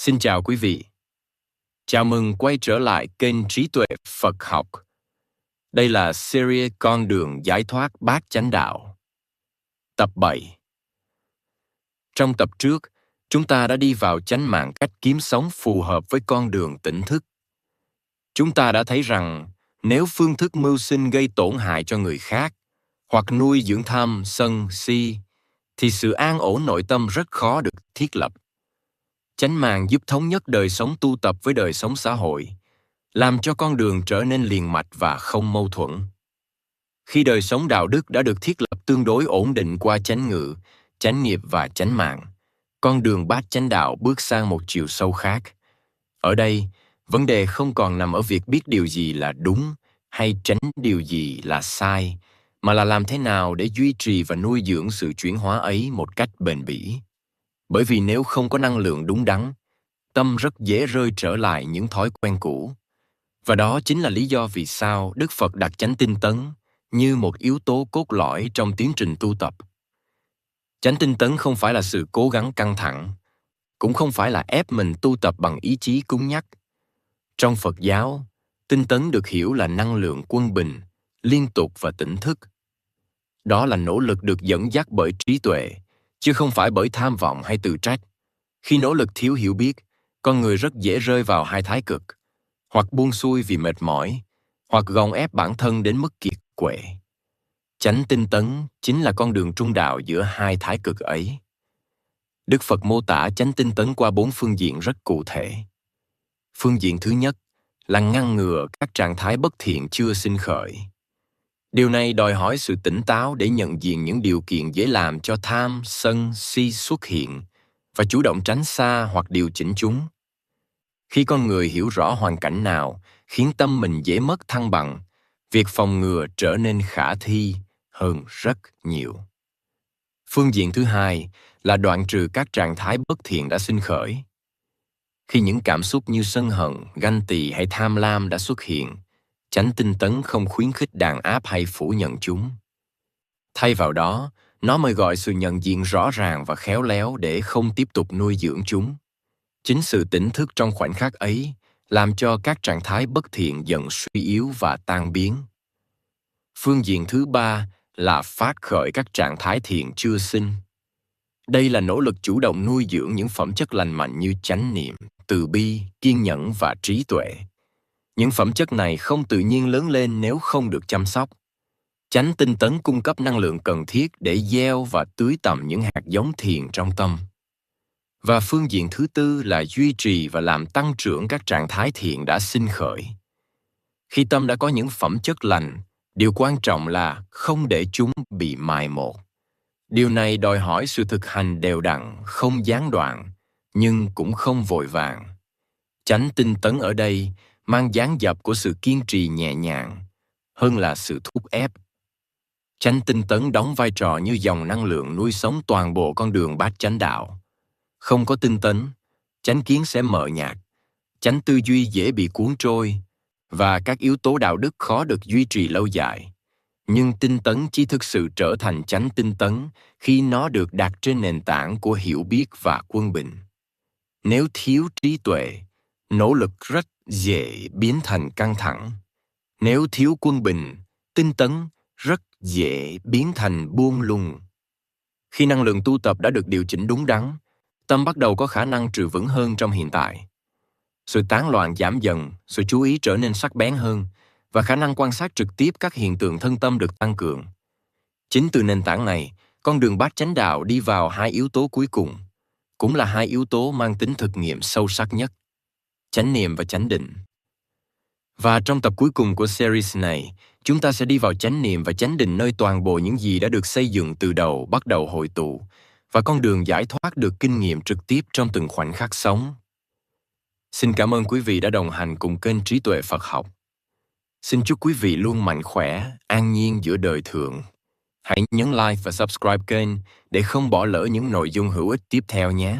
Xin chào quý vị. Chào mừng quay trở lại kênh Trí Tuệ Phật Học. Đây là series Con đường giải thoát bát chánh đạo. Tập 7. Trong tập trước, chúng ta đã đi vào chánh mạng cách kiếm sống phù hợp với con đường tỉnh thức. Chúng ta đã thấy rằng nếu phương thức mưu sinh gây tổn hại cho người khác hoặc nuôi dưỡng tham, sân, si, thì sự an ổn nội tâm rất khó được thiết lập. Chánh mạng giúp thống nhất đời sống tu tập với đời sống xã hội, làm cho con đường trở nên liền mạch và không mâu thuẫn. Khi đời sống đạo đức đã được thiết lập tương đối ổn định qua chánh ngữ, chánh nghiệp và chánh mạng, con đường bát chánh đạo bước sang một chiều sâu khác. Ở đây, vấn đề không còn nằm ở việc biết điều gì là đúng hay tránh điều gì là sai, mà là làm thế nào để duy trì và nuôi dưỡng sự chuyển hóa ấy một cách bền bỉ. Bởi vì nếu không có năng lượng đúng đắn, tâm rất dễ rơi trở lại những thói quen cũ. Và đó chính là lý do vì sao Đức Phật đặt chánh tinh tấn như một yếu tố cốt lõi trong tiến trình tu tập. Chánh tinh tấn không phải là sự cố gắng căng thẳng, cũng không phải là ép mình tu tập bằng ý chí cứng nhắc. Trong Phật giáo, tinh tấn được hiểu là năng lượng quân bình, liên tục và tỉnh thức. Đó là nỗ lực được dẫn dắt bởi trí tuệ, chứ không phải bởi tham vọng hay tự trách. Khi nỗ lực thiếu hiểu biết, con người rất dễ rơi vào hai thái cực, hoặc buông xuôi vì mệt mỏi, hoặc gồng ép bản thân đến mức kiệt quệ. Chánh tinh tấn chính là con đường trung đạo giữa hai thái cực ấy. Đức Phật mô tả chánh tinh tấn qua 4 phương diện rất cụ thể. Phương diện thứ nhất là ngăn ngừa các trạng thái bất thiện chưa sinh khởi. Điều này đòi hỏi sự tỉnh táo để nhận diện những điều kiện dễ làm cho tham, sân, si xuất hiện và chủ động tránh xa hoặc điều chỉnh chúng. Khi con người hiểu rõ hoàn cảnh nào khiến tâm mình dễ mất thăng bằng, việc phòng ngừa trở nên khả thi hơn rất nhiều. Phương diện thứ hai là đoạn trừ các trạng thái bất thiện đã sinh khởi. Khi những cảm xúc như sân hận, ganh tị hay tham lam đã xuất hiện, chánh tinh tấn không khuyến khích đàn áp hay phủ nhận chúng. Thay vào đó, nó mời gọi sự nhận diện rõ ràng và khéo léo để không tiếp tục nuôi dưỡng chúng. Chính sự tỉnh thức trong khoảnh khắc ấy làm cho các trạng thái bất thiện dần suy yếu và tan biến. Phương diện thứ ba là phát khởi các trạng thái thiện chưa sinh. Đây là nỗ lực chủ động nuôi dưỡng những phẩm chất lành mạnh như chánh niệm, từ bi, kiên nhẫn và trí tuệ. Những phẩm chất này không tự nhiên lớn lên nếu không được chăm sóc. Chánh tinh tấn cung cấp năng lượng cần thiết để gieo và tưới tầm những hạt giống thiện trong tâm. Và phương diện thứ tư là duy trì và làm tăng trưởng các trạng thái thiện đã sinh khởi. Khi tâm đã có những phẩm chất lành, điều quan trọng là không để chúng bị mài một. Điều này đòi hỏi sự thực hành đều đặn, không gián đoạn, nhưng cũng không vội vàng. Chánh tinh tấn ở đây mang dáng dấp của sự kiên trì nhẹ nhàng, hơn là sự thúc ép. Chánh tinh tấn đóng vai trò như dòng năng lượng nuôi sống toàn bộ con đường bát chánh đạo. Không có tinh tấn, chánh kiến sẽ mờ nhạt, chánh tư duy dễ bị cuốn trôi, và các yếu tố đạo đức khó được duy trì lâu dài. Nhưng tinh tấn chỉ thực sự trở thành chánh tinh tấn khi nó được đặt trên nền tảng của hiểu biết và quân bình. Nếu thiếu trí tuệ, nỗ lực rất dễ biến thành căng thẳng. Nếu thiếu quân bình, tinh tấn rất dễ biến thành buông lung. Khi năng lượng tu tập đã được điều chỉnh đúng đắn, tâm bắt đầu có khả năng trụ vững hơn trong hiện tại. Sự tán loạn giảm dần, sự chú ý trở nên sắc bén hơn, và khả năng quan sát trực tiếp các hiện tượng thân tâm được tăng cường. Chính từ nền tảng này, con đường bát chánh đạo đi vào hai yếu tố cuối cùng, cũng là hai yếu tố mang tính thực nghiệm sâu sắc nhất: chánh niệm và chánh định. Và trong tập cuối cùng của series này, chúng ta sẽ đi vào chánh niệm và chánh định, nơi toàn bộ những gì đã được xây dựng từ đầu bắt đầu hội tụ, và con đường giải thoát được kinh nghiệm trực tiếp trong từng khoảnh khắc sống. Xin cảm ơn quý vị đã đồng hành cùng kênh Trí Tuệ Phật Học. Xin chúc quý vị luôn mạnh khỏe, an nhiên giữa đời thường. Hãy nhấn like và subscribe kênh để không bỏ lỡ những nội dung hữu ích tiếp theo nhé.